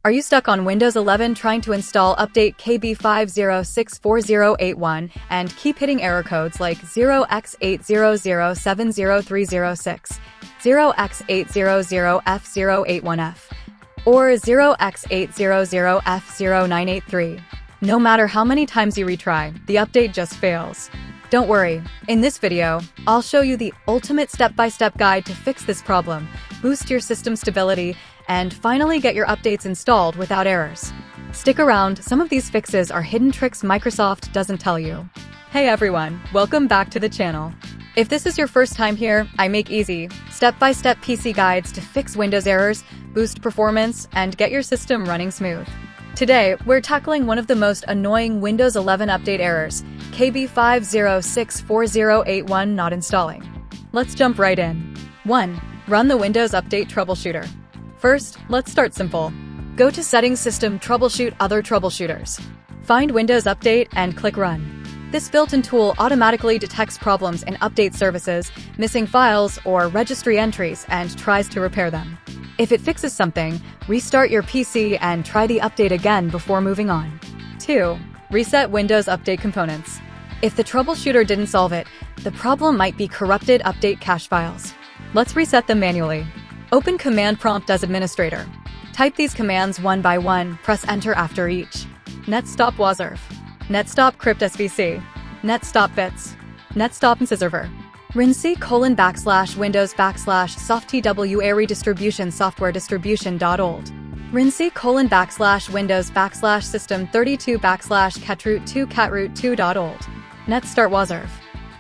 Are you stuck on Windows 11 trying to install update KB5064081 and keep hitting error codes like 0x800070306, 0x800f081f, or 0x800f0983? No matter how many times you retry, the update just fails. Don't worry, in this video, I'll show you the ultimate step-by-step guide to fix this problem, boost your system stability, and finally get your updates installed without errors. Stick around, some of these fixes are hidden tricks Microsoft doesn't tell you. Hey everyone, welcome back to the channel. If this is your first time here, I make easy, step-by-step PC guides to fix Windows errors, boost performance, and get your system running smooth. Today, we're tackling one of the most annoying Windows 11 update errors, KB5064081 not installing. Let's jump right in. 1. Run the Windows Update Troubleshooter. First, let's start simple. Go to Settings, System, Troubleshoot, Other Troubleshooters. Find Windows Update and click Run. This built-in tool automatically detects problems in update services, missing files, or registry entries and tries to repair them. If it fixes something, restart your PC and try the update again before moving on. 2. Reset Windows Update components. If the troubleshooter didn't solve it, the problem might be corrupted update cache files. Let's reset them manually. Open Command Prompt as administrator. Type these commands one by one, press Enter after each. netstop wuauserv, netstop cryptSvc, netstop bits, netstop msiserver, rinc:/windows /softwareDistribution SoftwareDistribution.old, rinc:/windows /system32 /catroot2 catroot2.old, netstart wuauserv,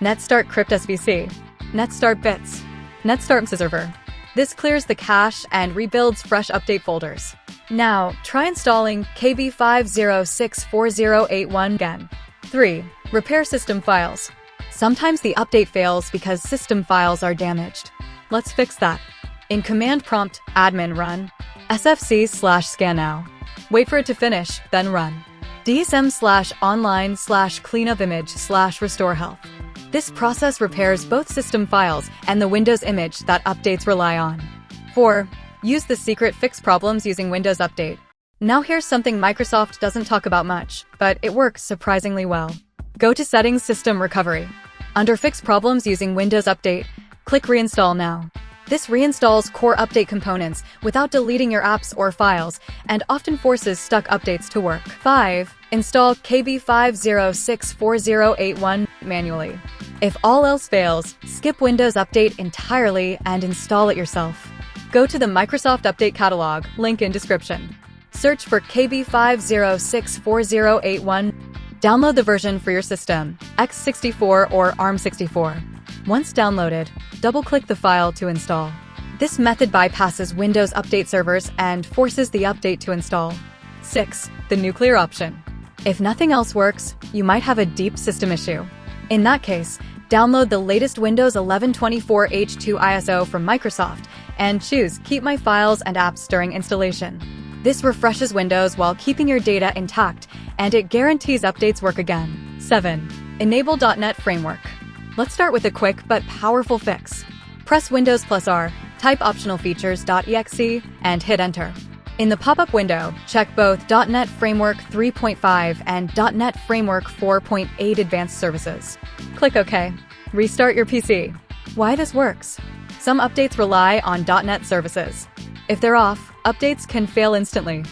netstart cryptSvc, netstart bits, netstart msiserver. This clears the cache and rebuilds fresh update folders. Now, try installing KB5064081 again. 3. Repair system files. Sometimes the update fails because system files are damaged. Let's fix that. In Command Prompt, admin run sfc/scannow. Wait for it to finish, then run DISM/online/cleanupimage/RestoreHealth. This process repairs both system files and the Windows image that updates rely on. 4. Use the secret fix problems using Windows Update. Now here's something Microsoft doesn't talk about much, but it works surprisingly well. Go to Settings, System Recovery. Under Fix Problems using Windows Update, click Reinstall Now. This reinstalls core update components without deleting your apps or files, and often forces stuck updates to work. 5. Install KB5064081 manually. If all else fails, skip Windows Update entirely and install it yourself. Go to the Microsoft Update Catalog, link in description. Search for KB5064081. Download the version for your system, x64 or ARM64. Once downloaded, double-click the file to install. This method bypasses Windows Update servers and forces the update to install. 6. The nuclear option. If nothing else works, you might have a deep system issue. In that case, download the latest Windows 11 24H2 ISO from Microsoft and choose Keep My Files and Apps during installation. This refreshes Windows while keeping your data intact, and it guarantees updates work again. 7. Enable .NET Framework. Let's start with a quick but powerful fix. Press Windows +R, type optional features.exe, and hit Enter. In the pop-up window, check both .NET Framework 3.5 and .NET Framework 4.8 Advanced Services. Click OK. Restart your PC. Why this works? Some updates rely on .NET services. If they're off, updates can fail instantly.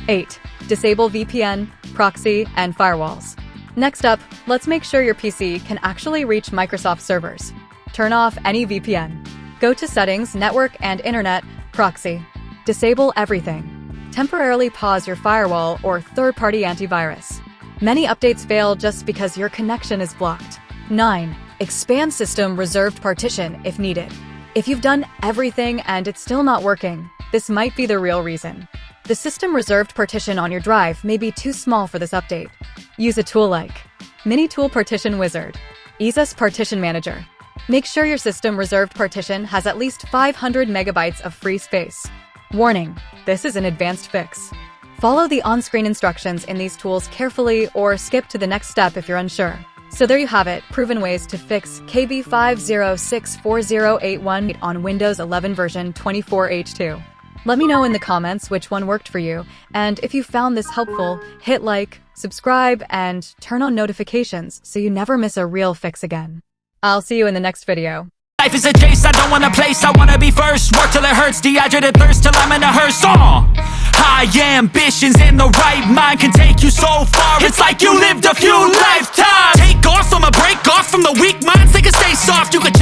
8. Disable VPN, proxy, and firewalls. Next up, let's make sure your PC can actually reach Microsoft servers. Turn off any VPN. Go to Settings, Network and Internet, Proxy. Disable everything. Temporarily pause your firewall or third-party antivirus. Many updates fail just because your connection is blocked. 9. Expand System Reserved Partition if needed. If you've done everything and it's still not working, this might be the real reason. The System Reserved Partition on your drive may be too small for this update. Use a tool like Mini Tool Partition Wizard, EaseUS Partition Manager. Make sure your System Reserved Partition has at least 500 megabytes of free space. Warning: this is an advanced fix. Follow the on-screen instructions in these tools carefully or skip to the next step if you're unsure. So there you have it, proven ways to fix KB5064081 on Windows 11 version 24H2. Let me know in the comments which one worked for you, and if you found this helpful, hit like, subscribe, and turn on notifications so you never miss a real fix again. I'll see you in the next video. Life is a chase, I don't want a place, I wanna be first. Work till it hurts, dehydrated thirst till I'm in a hearse. High ambitions in the right mind can take you so far. It's like you lived a few lifetimes. Take off from a break off from the weak minds, they can stay soft. You can